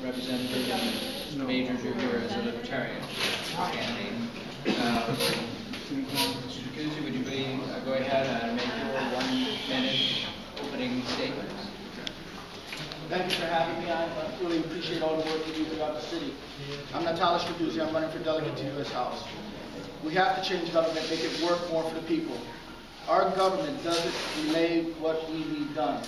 representative, and Mr. Majors, you're here as a Libertarian candidate. Mr. Stracuzzi, would you please go ahead and make your 1-minute opening statement? Thank you for having me. I really appreciate all the work you do throughout the city. I'm Natale, I'm running for delegate to U.S. House. We have to change government, make it work more for the people. Our government doesn't relay what we need done.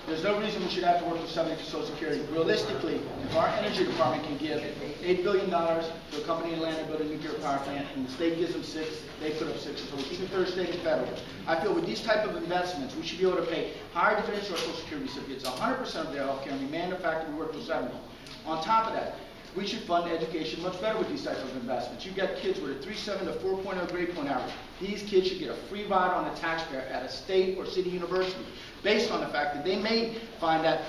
There's no reason we should have to work for somebody for Social Security. Realistically, if our energy department can give $8 billion to a company in Atlanta to build a nuclear power plant, and the state gives them 6, they put up 6. So we keep it third, state, and federal. I feel with these type of investments, we should be able to pay higher dividends to our Social Security recipients, 100% of their health care, and we manufacture and work for 70. On top of that, we should fund education much better with these types of investments. You've got kids with a 3.7 to 4.0 grade point average. These kids should get a free ride on a taxpayer at a state or city university based on the fact that they may find that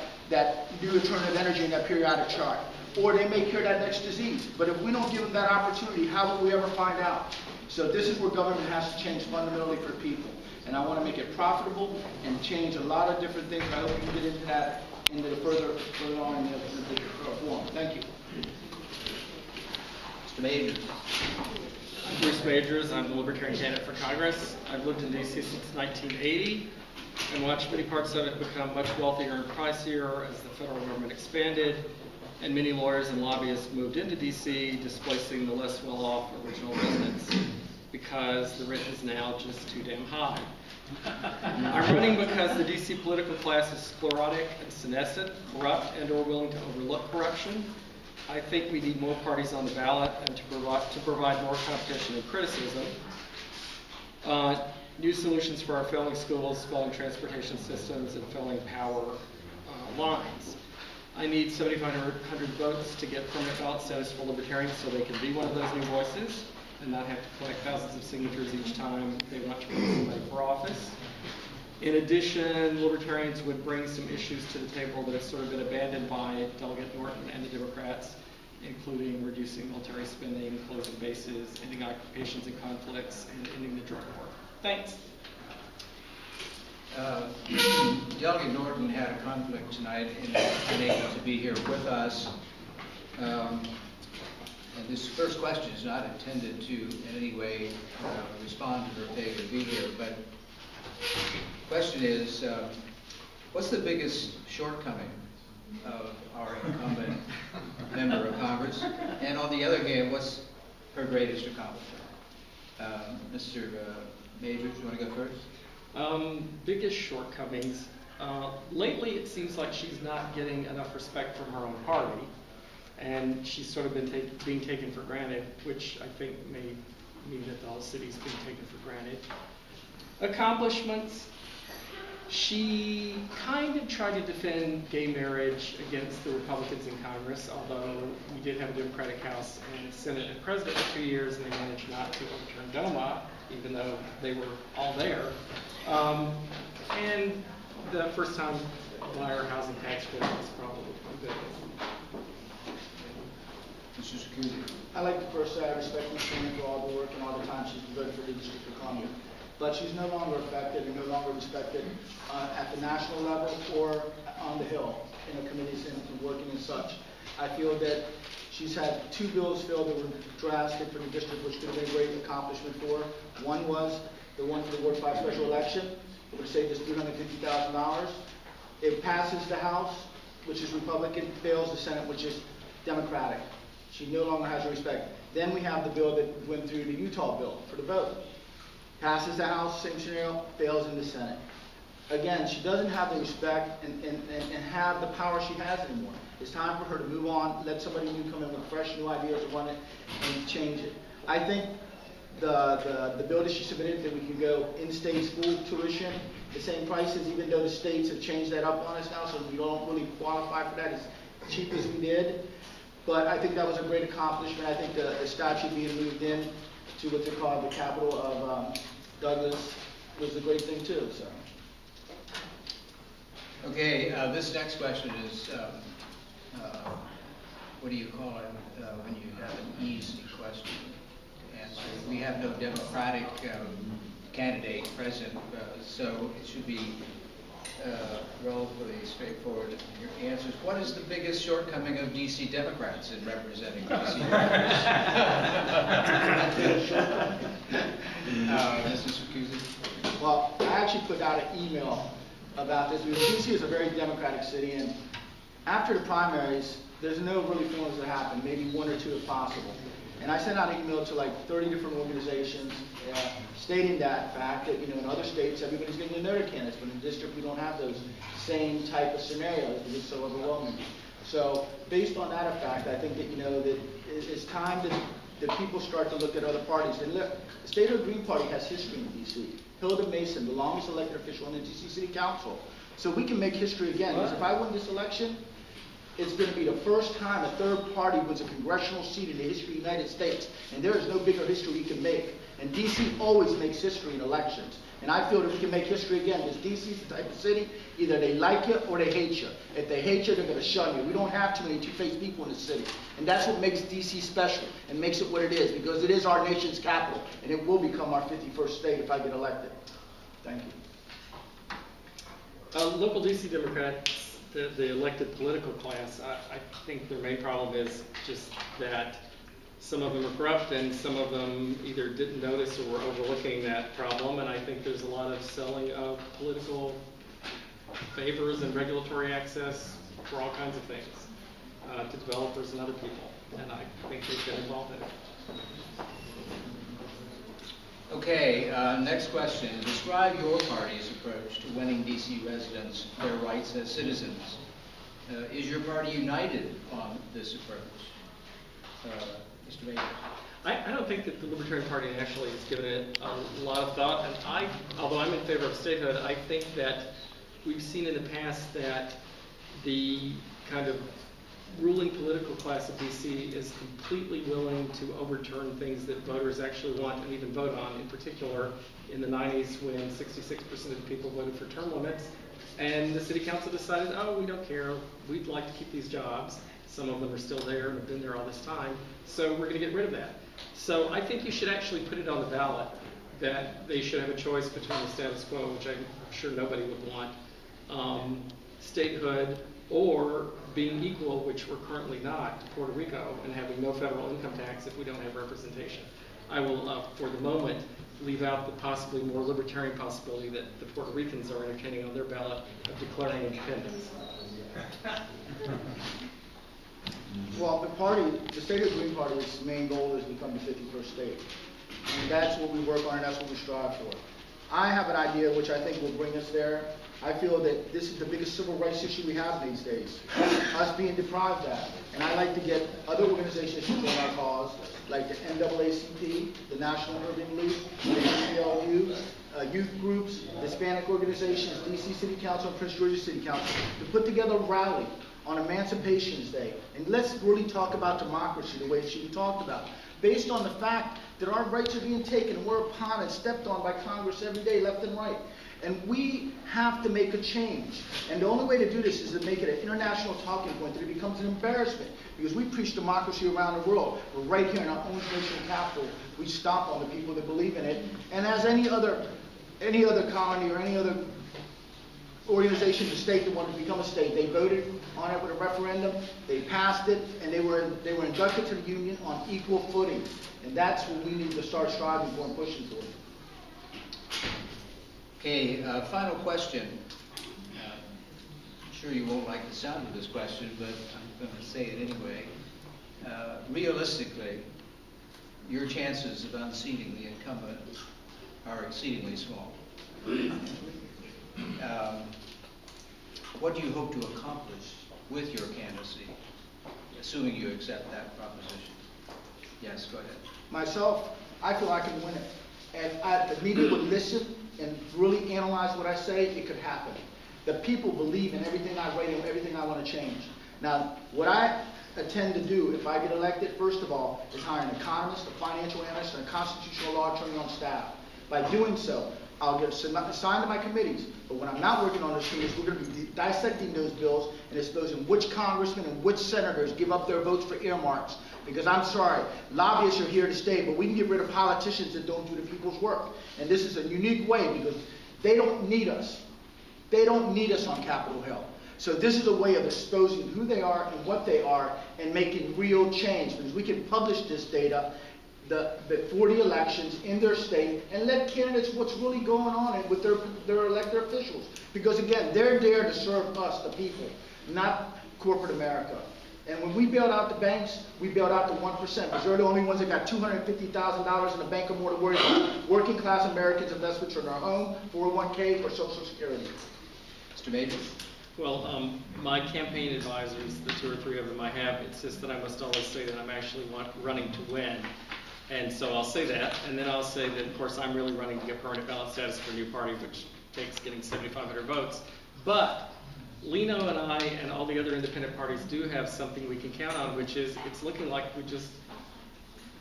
new alternative energy in that periodic chart, or they may cure that next disease. But if we don't give them that opportunity, how will we ever find out? So this is where government has to change fundamentally for people. And I want to make it profitable and change a lot of different things. I hope we can get into that further on in the forum. Thank you. Mr. Majors. I'm Bruce Majors. I'm the Libertarian candidate for Congress. I've lived in D.C. since 1980 and watched many parts of it become much wealthier and pricier as the federal government expanded and many lawyers and lobbyists moved into D.C., displacing the less well-off original residents because the rent is now just too damn high. I'm running because the D.C. political class is sclerotic and senescent, corrupt, and or willing to overlook corruption. I think we need more parties on the ballot and to provide more competition and criticism. New solutions for our failing schools, failing transportation systems, and failing power lines. I need 7,500 votes to get permanent ballot status for Libertarians so they can be one of those new voices and not have to collect thousands of signatures each time they want to put somebody for office. In addition, Libertarians would bring some issues to the table that have sort of been abandoned by Delegate Norton and the Democrats, including reducing military spending, closing bases, ending occupations and conflicts, and ending the drug war. Thanks. Delegate Norton had a conflict tonight and is unable to be here with us. And this first question is not intended to in any way respond to her failure to be here, but the question is, what's the biggest shortcoming of our incumbent member of Congress? And on the other hand, what's her greatest accomplishment? Mr. Majors, you want to go first? Biggest shortcomings. Lately, it seems like she's not getting enough respect from her own party, and she's sort of been being taken for granted, which I think may mean that the whole city's being taken for granted. Accomplishments. She kind of tried to defend gay marriage against the Republicans in Congress, although we did have a Democratic House and Senate and President for 2 years, and they managed not to overturn DOMA, even though they were all there. And the first-time buyer housing tax credit was probably a good one. Mr. Stracuzzi. I'd like to first say I respect Ms. Shannon for all the work and all the time she's devoted for the District of Columbia. But she's no longer effective and no longer respected at the national level or on the Hill in the committees and working and such. I feel that she's had 2 bills filled that were drastic for the district, which could have been a great accomplishment for her. One was the one for the Ward 5 special election. It would save us $350,000. It passes the House, which is Republican, fails the Senate, which is Democratic. She no longer has her respect. Then we have the bill that went through the Utah bill for the vote. Passes the House, same scenario, fails in the Senate. Again, she doesn't have the respect and have the power she has anymore. It's time for her to move on, let somebody new come in with fresh new ideas to run it and change it. I think the bill that she submitted that we can go in-state school tuition, the same prices, even though the states have changed that up on us now, so we don't really qualify for that as cheap as we did. But I think that was a great accomplishment. I think the statue being moved in to what they call the capital of Douglas was a great thing too. So. Okay, this next question is, what do you call it when you have an easy question to answer? We have no Democratic candidate present, so it should be relatively straightforward in your answers. What is the biggest shortcoming of DC Democrats in representing DC Democrats? Mr. Stracuzzi? Well, I actually put out an email about this because DC is a very democratic city, and after the primaries, there's no really forums that happen, maybe one or two if possible. And I sent out an email to like 30 different organizations stating that fact that, in other states, everybody's getting to know their candidates, but in the district, we don't have those same type of scenarios because it's so overwhelming. So based on that fact, I think that, that it's time that people start to look at other parties. And look, the State of the Green Party has history in D.C. Hilda Mason, the longest elected official in the D.C. City Council. So we can make history again, because if I win this election, it's going to be the first time a third party wins a congressional seat in the history of the United States. And there is no bigger history we can make. And D.C. always makes history in elections. And I feel that we can make history again, because D.C. is the type of city, either they like you or they hate you. If they hate you, they're going to shun you. We don't have too many two-faced people in the city. And that's what makes D.C. special and makes it what it is, because it is our nation's capital. And it will become our 51st state if I get elected. Thank you. Local DC Democrats, the elected political class, I think their main problem is just that some of them are corrupt and some of them either didn't notice or were overlooking that problem. And I think there's a lot of selling of political favors and regulatory access for all kinds of things to developers and other people. And I think they've been involved in it. Okay, next question. Describe your party's approach to winning DC residents their rights as citizens. Is your party united on this approach? Mr. Baker. I don't think that the Libertarian Party actually has given it a lot of thought, and although I'm in favor of statehood, I think that we've seen in the past that the kind of ruling political class of DC is completely willing to overturn things that voters actually want and even vote on, in particular in the 90s when 66% of the people voted for term limits, and the city council decided, oh, we don't care, we'd like to keep these jobs. Some of them are still there and have been there all this time, so we're going to get rid of that. So I think you should actually put it on the ballot that they should have a choice between the status quo, which I'm sure nobody would want, statehood, or being equal, which we're currently not, to Puerto Rico, and having no federal income tax if we don't have representation. I will, for the moment, leave out the possibly more libertarian possibility that the Puerto Ricans are entertaining on their ballot of declaring independence. Well, the State of the Green Party's main goal is to become the 51st state. And that's what we work on and that's what we strive for. I have an idea which I think will bring us there. I feel that this is the biggest civil rights issue we have these days, us being deprived of that. And I like to get other organizations to join our cause, like the NAACP, the National Urban League, the ACLU, youth groups, Hispanic organizations, DC City Council, and Prince George's City Council, to put together a rally on Emancipation's Day. And let's really talk about democracy the way it should be talked about, based on the fact that our rights are being taken and we're upon and stepped on by Congress every day, left and right. And we have to make a change. And the only way to do this is to make it an international talking point, that it becomes an embarrassment. Because we preach democracy around the world. But right here in our own national capital, we stomp on the people that believe in it. And as any other colony or any other organization, the state that wanted to become a state, they voted on it with a referendum, they passed it, and they were inducted to the Union on equal footing. And that's what we need to start striving for and pushing for. Okay, final question. I'm sure you won't like the sound of this question, but I'm going to say it anyway. Realistically, your chances of unseating the incumbent are exceedingly small. What do you hope to accomplish with your candidacy, assuming you accept that proposition? Yes, go ahead. Myself, I feel I can win it. If the media would listen and really analyze what I say, it could happen. The people believe in everything I write and everything I want to change. Now, what I intend to do if I get elected, first of all, is hire an economist, a financial analyst, and a constitutional law attorney on staff. By doing so, I'll get assigned to my committees. But when I'm not working on those committees, we're going to be dissecting those bills and exposing which congressmen and which senators give up their votes for earmarks. Because I'm sorry, lobbyists are here to stay, but we can get rid of politicians that don't do the people's work. And this is a unique way because they don't need us. They don't need us on Capitol Hill. So this is a way of exposing who they are and what they are and making real change, because we can publish this data before the elections in their state and let candidates what's really going on with their elected officials. Because again, they're there to serve us, the people, not corporate America. And when we bailed out the banks, we bailed out the 1%, because they're the only ones that got $250,000 in the bank or more to worry about working class Americans' investments in their home, 401k, or Social Security. Mr. Major? Well, my campaign advisors, the 2 or 3 of them I have, insist that I must always say that I'm actually running to win. And so I'll say that, and then I'll say that, of course, I'm really running to get permanent ballot status for a new party, which takes getting 7,500 votes. But Lino and I and all the other independent parties do have something we can count on, which is it's looking like we just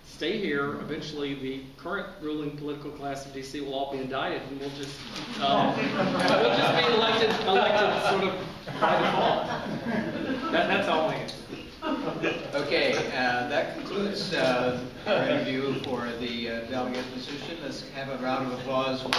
stay here. Eventually, the current ruling political class of D.C. will all be indicted, and we'll just be elected sort of by default. That's all I answer. Okay, that concludes our interview for the delegate position. Let's have a round of applause for